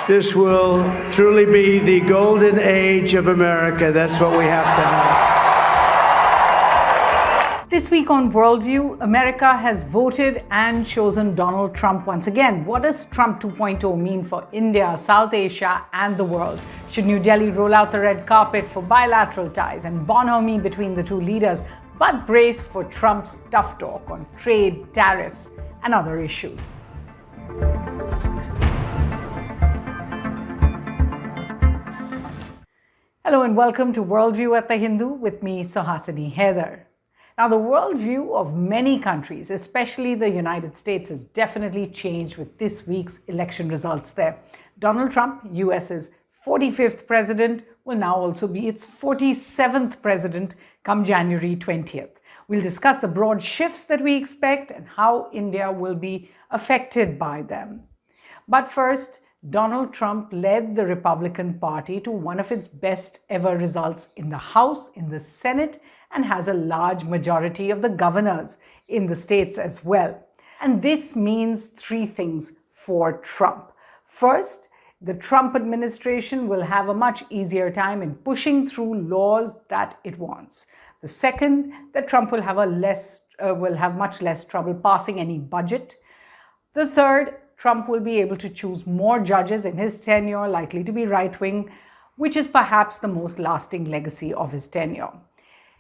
This will truly be the golden age of America. That's what we have to have. This week on Worldview, America has voted and chosen Donald Trump once again. What does Trump 2.0 mean for India, South Asia, and the world? Should New Delhi roll out the red carpet for bilateral ties and bonhomie between the two leaders, but brace for Trump's tough talk on trade, tariffs, and other issues? Hello and welcome to Worldview at the Hindu with me, Suhasini Haidar. Now, the worldview of many countries, especially the United States, has definitely changed with this week's election results there. Donald Trump, US's 45th president, will now also be its 47th president come January 20th. We'll discuss the broad shifts that we expect and how India will be affected by them. But first, Donald Trump led the Republican Party to one of its best ever results in the House, in the Senate, and has a large majority of the governors in the states as well. And this means three things for Trump. First, the Trump administration will have a much easier time in pushing through laws that it wants. The second, that Trump will have much less trouble passing any budget. The third, Trump will be able to choose more judges in his tenure, likely to be right-wing, which is perhaps the most lasting legacy of his tenure.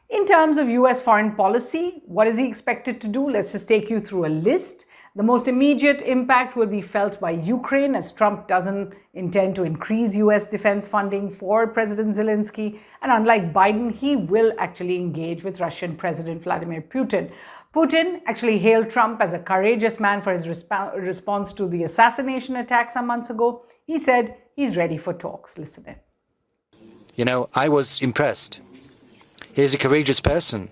In terms of US foreign policy, what is he expected to do? Let's just take you through a list. The most immediate impact will be felt by Ukraine, as Trump doesn't intend to increase US defense funding for President Zelensky. And unlike Biden, he will actually engage with Russian President Vladimir Putin. Putin actually hailed Trump as a courageous man for his response to the assassination attack some months ago. He said he's ready for talks. Listen in. You know, I was impressed. He's a courageous person.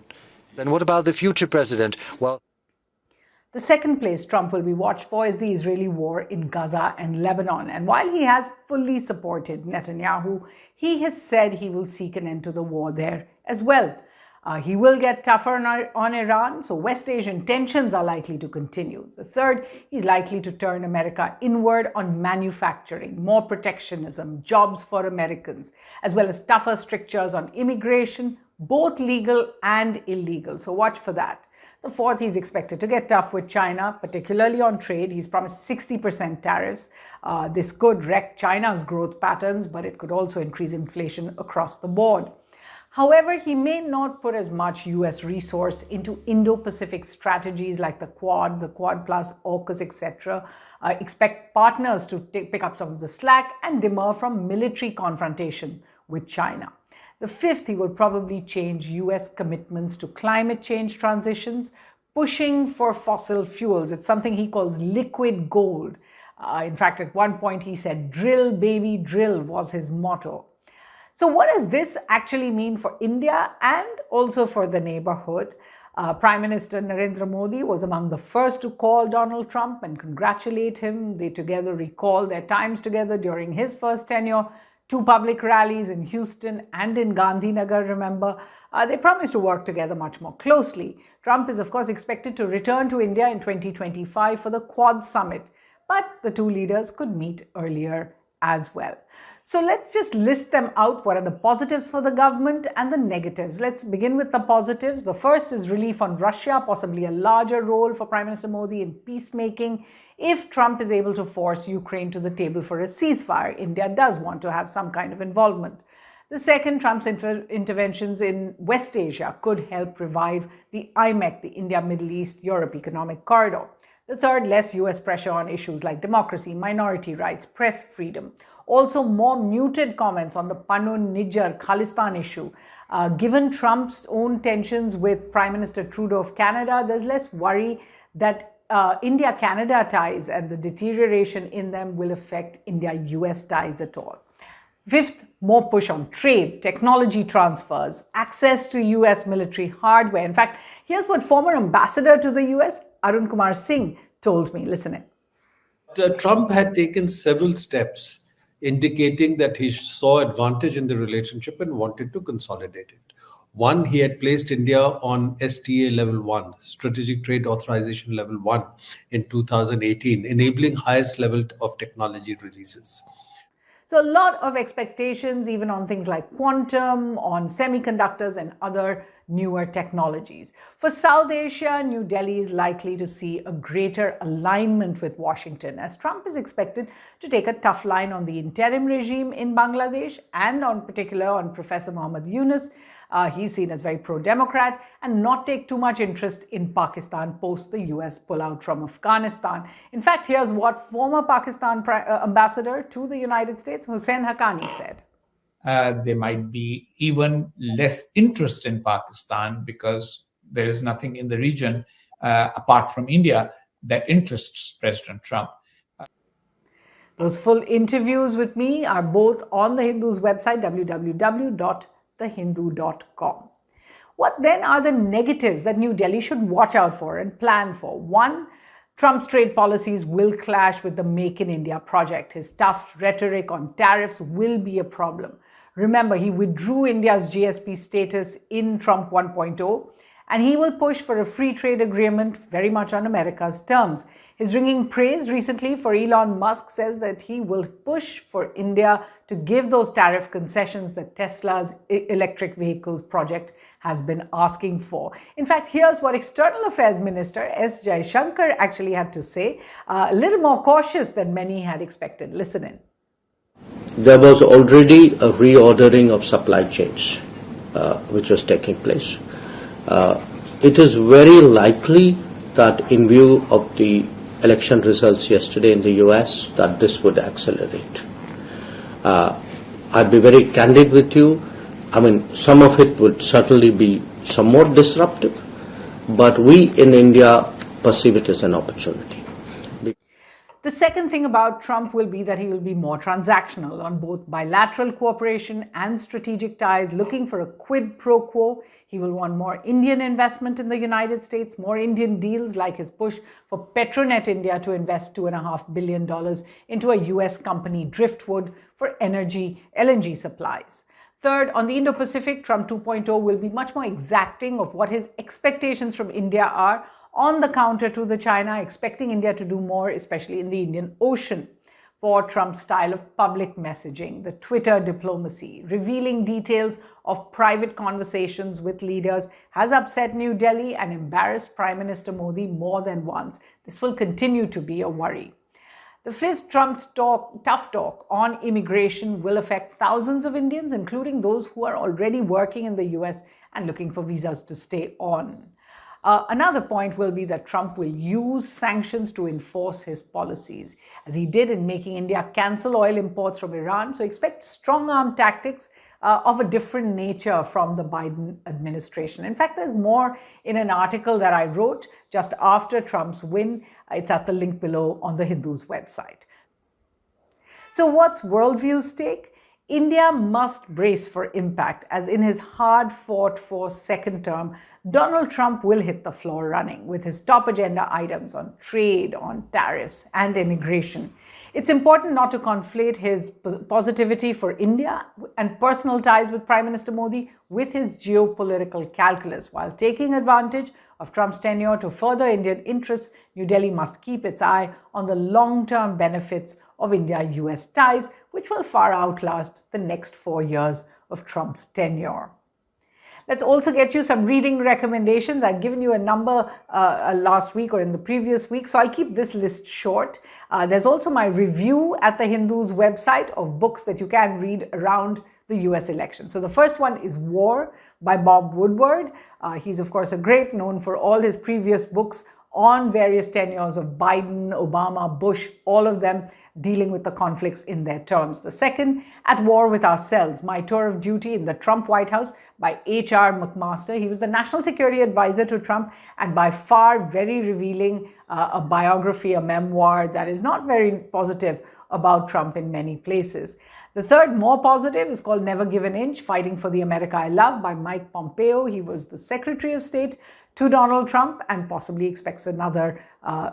Then what about the future president? Well, the second place Trump will be watched for is the Israeli war in Gaza and Lebanon. And while he has fully supported Netanyahu, he has said he will seek an end to the war there as well. He will get tougher on Iran, so West Asian tensions are likely to continue. The third, he's likely to turn America inward on manufacturing, more protectionism, jobs for Americans, as well as tougher strictures on immigration, both legal and illegal. So watch for that. The fourth, he's expected to get tough with China, particularly on trade. He's promised 60% tariffs. This could wreck China's growth patterns, but it could also increase inflation across the board. However, he may not put as much US resource into Indo-Pacific strategies like the Quad Plus, AUKUS, etc. Expect partners to pick up some of the slack and demur from military confrontation with China. The fifth, he will probably change US commitments to climate change transitions, pushing for fossil fuels. It's something he calls liquid gold. In fact, at one point he said, "Drill, baby, drill" was his motto. So what does this actually mean for India and also for the neighborhood? Prime Minister Narendra Modi was among the first to call Donald Trump and congratulate him. They together recall their times together during his first tenure, two public rallies in Houston and in Gandhinagar, remember. They promised to work together much more closely. Trump is, of course, expected to return to India in 2025 for the Quad Summit, but the two leaders could meet earlier as well. So let's just list them out. What are the positives for the government and the negatives? Let's begin with the positives. The first is relief on Russia, possibly a larger role for Prime Minister Modi in peacemaking if Trump is able to force Ukraine to the table for a ceasefire. India does want to have some kind of involvement. The second, Trump's interventions in West Asia could help revive the IMEC, the India, Middle East, Europe Economic Corridor. The third, less US pressure on issues like democracy, minority rights, press freedom. Also, more muted comments on the Panun, Niger, Khalistan issue. Given Trump's own tensions with Prime Minister Trudeau of Canada, there's less worry that India-Canada ties and the deterioration in them will affect India-US ties at all. Fifth, more push on trade, technology transfers, access to US military hardware. In fact, here's what former ambassador to the US, Arun Kumar Singh, told me. Listen in. Trump had taken several steps indicating that he saw advantage in the relationship and wanted to consolidate it. One, he had placed India on STA level 1, Strategic Trade Authorization level 1 in 2018, enabling highest level of technology releases. So a lot of expectations, even on things like quantum, on semiconductors and other newer technologies. For South Asia, New Delhi is likely to see a greater alignment with Washington, as Trump is expected to take a tough line on the interim regime in Bangladesh and on particular on Professor Muhammad Yunus. He's seen as very pro-democrat, and not take too much interest in Pakistan post the US pullout from Afghanistan. In fact, here's what former Pakistan ambassador to the United States, Hussein Haqqani, said. There might be even less interest in Pakistan because there is nothing in the region apart from India that interests President Trump. Those full interviews with me are both on the Hindu's website, www.thehindu.com. What then are the negatives that New Delhi should watch out for and plan for? One, Trump's trade policies will clash with the Make in India project. His tough rhetoric on tariffs will be a problem. Remember, he withdrew India's GSP status in Trump 1.0, and he will push for a free trade agreement very much on America's terms. His ringing praise recently for Elon Musk says that he will push for India to give those tariff concessions that Tesla's electric vehicles project has been asking for. In fact, here's what External Affairs Minister S. Jaishankar actually had to say, a little more cautious than many had expected. Listen in. There was already a reordering of supply chains which was taking place. It is very likely that in view of the election results yesterday in the US that this would accelerate. I'd be very candid with you. I mean, some of it would certainly be somewhat disruptive, but we in India perceive it as an opportunity. The second thing about Trump will be that he will be more transactional on both bilateral cooperation and strategic ties, looking for a quid pro quo. He will want more Indian investment in the United States, more Indian deals like his push for Petronet India to invest $2.5 billion into a US company, Driftwood, for LNG supplies. Third, on the Indo-Pacific, Trump 2.0 will be much more exacting of what his expectations from India are, on the counter to the China, expecting India to do more, especially in the Indian Ocean. For Trump's style of public messaging, the Twitter diplomacy, revealing details of private conversations with leaders has upset New Delhi and embarrassed Prime Minister Modi more than once. This will continue to be a worry. The fifth, Trump's tough talk on immigration will affect thousands of Indians, including those who are already working in the US and looking for visas to stay on. Another point will be that Trump will use sanctions to enforce his policies, as he did in making India cancel oil imports from Iran. So expect strong-arm tactics of a different nature from the Biden administration. In fact, there's more in an article that I wrote just after Trump's win. It's at the link below on the Hindu's website. So what's Worldview's take? India must brace for impact, as in his hard-fought-for second term, Donald Trump will hit the floor running with his top agenda items on trade, on tariffs, and immigration. It's important not to conflate his positivity for India and personal ties with Prime Minister Modi with his geopolitical calculus. While taking advantage of Trump's tenure to further Indian interests, New Delhi must keep its eye on the long-term benefits of India-US ties, which will far outlast the next 4 years of Trump's tenure. Let's also get you some reading recommendations. I've given you a number last week or in the previous week, so I'll keep this list short. There's also my review at the Hindu's website of books that you can read around the US election. So the first one is War by Bob Woodward. He's, of course, known for all his previous books on various tenures of Biden, Obama, Bush, all of them dealing with the conflicts in their terms. The second, At War with Ourselves, My Tour of Duty in the Trump White House by H.R. McMaster. He was the National Security Advisor to Trump and by far very revealing, a biography, a memoir that is not very positive about Trump in many places. The third, more positive, is called Never Give an Inch, Fighting for the America I Love by Mike Pompeo. He was the Secretary of State to Donald Trump and possibly expects another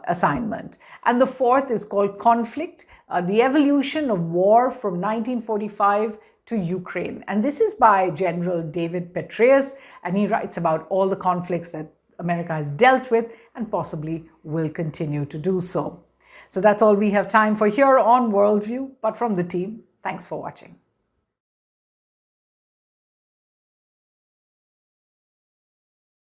assignment. And the fourth is called Conflict, The Evolution of War from 1945 to Ukraine. And this is by General David Petraeus, and he writes about all the conflicts that America has dealt with and possibly will continue to do so. So that's all we have time for here on Worldview, but from the team, Thanks for watching.